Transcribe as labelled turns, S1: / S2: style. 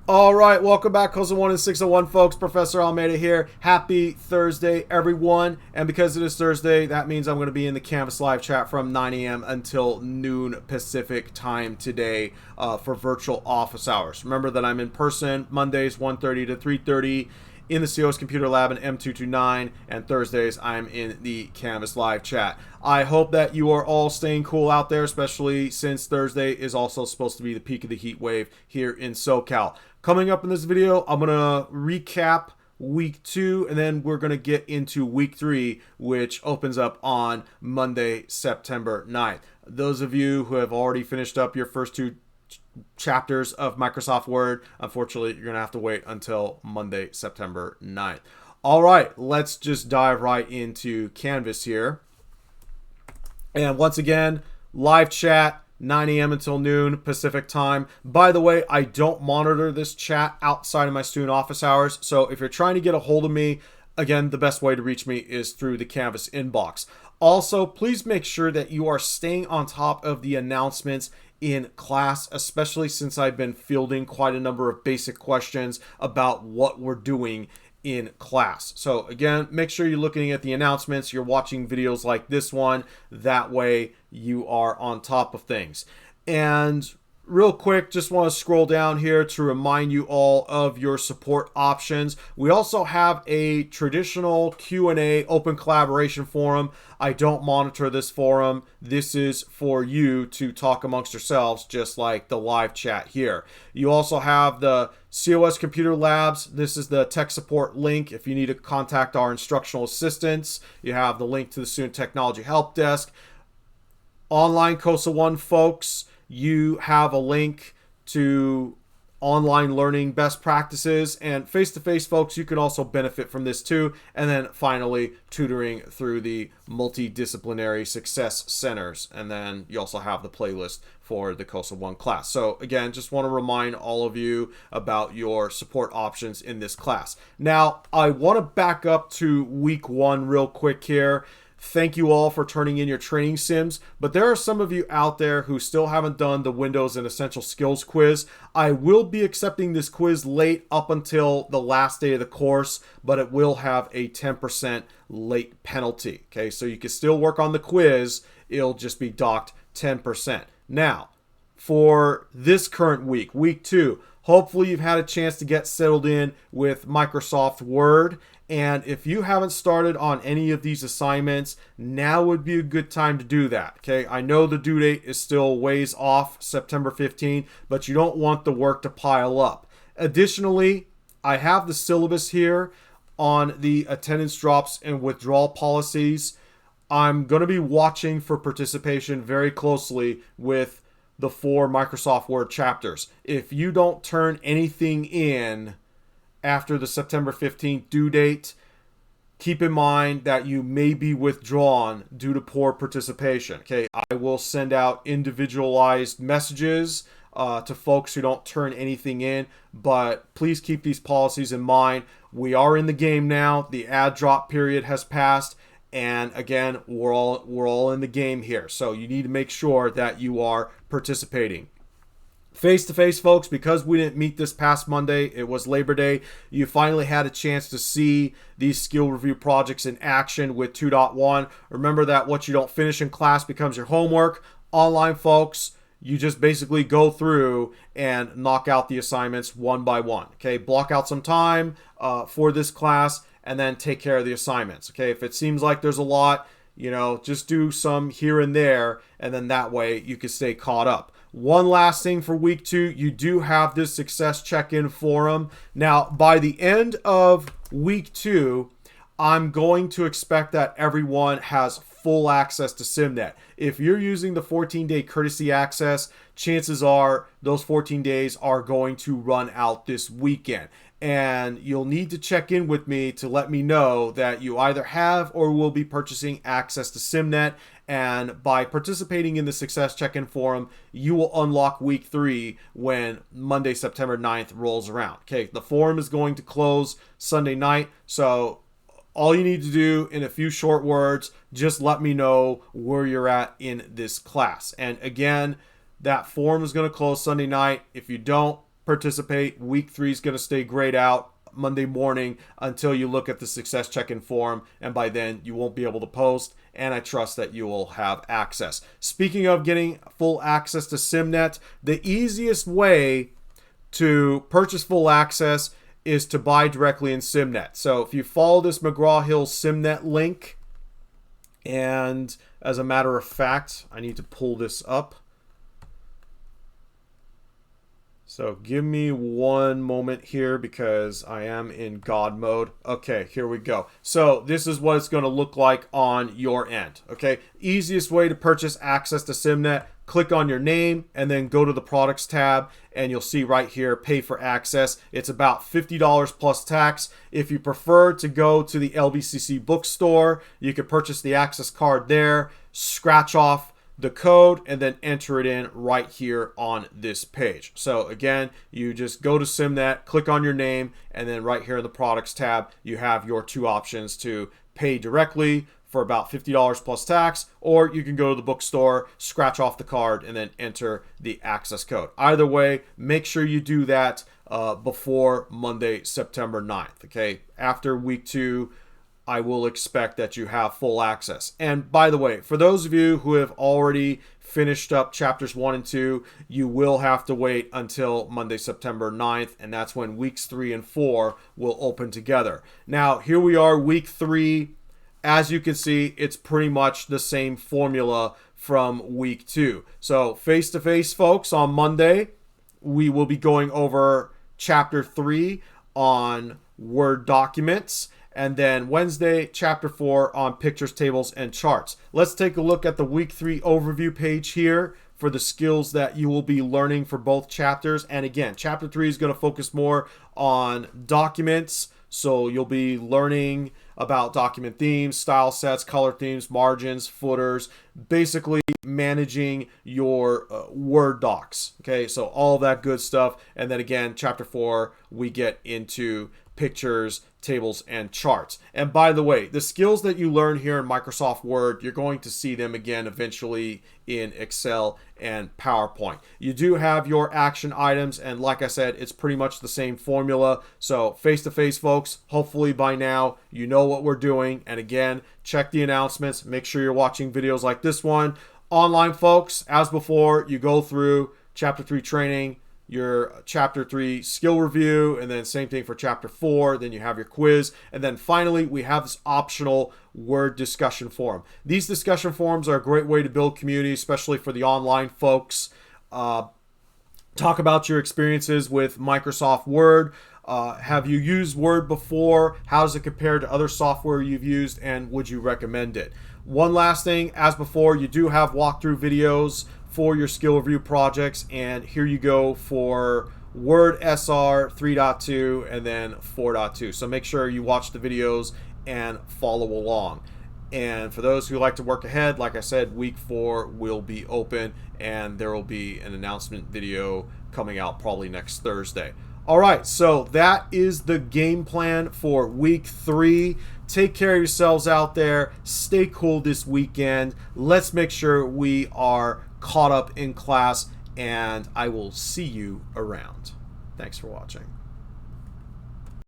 S1: All right, welcome back, COSA 1 and 601, folks. Professor Almeida here. Happy Thursday, everyone. And because it is Thursday, that means I'm going to be in the Canvas live chat from 9 a.m. until noon Pacific time today for virtual office hours. Remember that I'm in person Mondays 1:30 to 3:30 in the COS Computer Lab in M229, and Thursdays I'm in the Canvas live chat. I hope that you are all staying cool out there, especially since Thursday is also supposed to be the peak of the heat wave here in SoCal. Coming up in this video, I'm going to recap week 2, and then we're going to get into week 3, which opens up on Monday, September 9th. Those of you who have already finished up your first 2 chapters of Microsoft Word, unfortunately, you're going to have to wait until Monday, September 9th. All right, let's just dive right into Canvas here. And once again, live chat, 9 a.m. until noon Pacific time. By the way, I don't monitor this chat outside of my student office hours. So if you're trying to get a hold of me, again, the best way to reach me is through the Canvas inbox. Also, please make sure that you are staying on top of the announcements in class, especially since I've been fielding quite a number of basic questions about what we're doing in class. So again, make sure you're looking at the announcements, you're watching videos like this one, that way you are on top of things. And real quick, just want to scroll down here to remind you all of your support options. We also have a traditional Q&A open collaboration forum. I don't monitor this forum. This is for you to talk amongst yourselves, just like the live chat here. You also have the COS Computer Labs. This is the tech support link if you need to contact our instructional assistants. You have the link to the Student Technology Help Desk. Online COSA 1 folks, you have a link to online learning best practices, and face-to-face folks, you can also benefit from this too. And then finally, tutoring through the multidisciplinary success centers. And then you also have the playlist for the COSA 1 class. So again, just want to remind all of you about your support options in this class. Now, I want to back up to week 1 real quick here. Thank you all for turning in your training sims, but there are some of you out there who still haven't done the Windows and Essential Skills quiz. I will be accepting this quiz late up until the last day of the course, but it will have a 10% late penalty. Okay, so you can still work on the quiz, it'll just be docked 10%. Now, for this current week, week 2, hopefully you've had a chance to get settled in with Microsoft Word. And if you haven't started on any of these assignments, now would be a good time to do that. Okay, I know the due date is still ways off, September 15th, but you don't want the work to pile up. Additionally, I have the syllabus here on the attendance drops and withdrawal policies. I'm going to be watching for participation very closely with the 4 Microsoft Word chapters. If you don't turn anything in after the September 15th due date, keep in mind that you may be withdrawn due to poor participation. Okay, I will send out individualized messages to folks who don't turn anything in, but please keep these policies in mind. We are in the game now. The ad drop period has passed, and again, we're all in the game here. So you need to make sure that you are participating. Face-to-face, folks, because we didn't meet this past Monday, it was Labor Day, you finally had a chance to see these skill review projects in action with 2.1. Remember that what you don't finish in class becomes your homework. Online, folks, you just basically go through and knock out the assignments one by one. Okay, block out some time for this class and then take care of the assignments. Okay, if it seems like there's a lot, just do some here and there, and then that way you can stay caught up. One last thing for week 2, you do have this success check-in forum. Now, by the end of week 2, I'm going to expect that everyone has full access to SimNet. If you're using the 14-day courtesy access, chances are those 14 days are going to run out this weekend. And you'll need to check in with me to let me know that you either have or will be purchasing access to SimNet. And by participating in the Success Check-In Forum, you will unlock week 3 when Monday, September 9th rolls around. Okay, the forum is going to close Sunday night, so all you need to do in a few short words, just let me know where you're at in this class. And again, that forum is going to close Sunday night. If you don't participate. Week 3 is going to stay grayed out Monday morning until you look at the success check-in form, and by then you won't be able to post, and I trust that you will have access. Speaking of getting full access to SimNet, the easiest way to purchase full access is to buy directly in SimNet. So if you follow this McGraw-Hill SimNet link, and as a matter of fact, I need to pull this up. So give me one moment here because I am in God mode. Okay, here we go. So this is what it's going to look like on your end. Okay, easiest way to purchase access to SimNet, click on your name and then go to the products tab, and you'll see right here, pay for access. It's about $50 plus tax. If you prefer to go to the LBCC bookstore, you can purchase the access card there, scratch off the code, and then enter it in right here on this page. So again, you just go to SimNet, click on your name, and then right here in the products tab, you have your two options to pay directly for about $50 plus tax, or you can go to the bookstore, scratch off the card, and then enter the access code. Either way, make sure you do that before Monday, September 9th. Okay, after week 2, I will expect that you have full access. And by the way, for those of you who have already finished up chapters 1 and 2, you will have to wait until Monday, September 9th, and that's when weeks 3 and 4 will open together. Now, here we are, week 3. As you can see, it's pretty much the same formula from week 2. So face-to-face, folks, on Monday, we will be going over chapter 3 on Word documents. And then Wednesday, chapter 4 on pictures, tables, and charts. Let's take a look at the week 3 overview page here for the skills that you will be learning for both chapters. And again, chapter 3 is going to focus more on documents. So you'll be learning about document themes, style sets, color themes, margins, footers, basically managing your Word docs. Okay, so all that good stuff. And then again, chapter 4, we get into pictures, tables, and charts. And by the way, the skills that you learn here in Microsoft Word, you're going to see them again eventually in Excel and PowerPoint. You do have your action items, and like I said, it's pretty much the same formula. So face-to-face, folks, hopefully by now you know what we're doing. And again, check the announcements. Make sure you're watching videos like this one. Online, folks, as before, you go through chapter 3 training, your chapter 3 skill review, and then same thing for chapter 4. Then you have your quiz, and then finally we have this optional Word discussion forum. These discussion forums are a great way to build community, especially for the online folks. Talk about your experiences with Microsoft Word. Have you used Word before? How does it compare to other software you've used, and would you recommend it? One last thing, as before, you do have walkthrough videos for your skill review projects, and here you go for Word SR 3.2 and then 4.2. So make sure you watch the videos and follow along. And for those who like to work ahead, like I said, week 4 will be open, and there will be an announcement video coming out probably next Thursday. All right, so that is the game plan for week 3. Take care of yourselves out there. Stay cool this weekend. Let's make sure we are caught up in class, and I will see you around. Thanks for watching.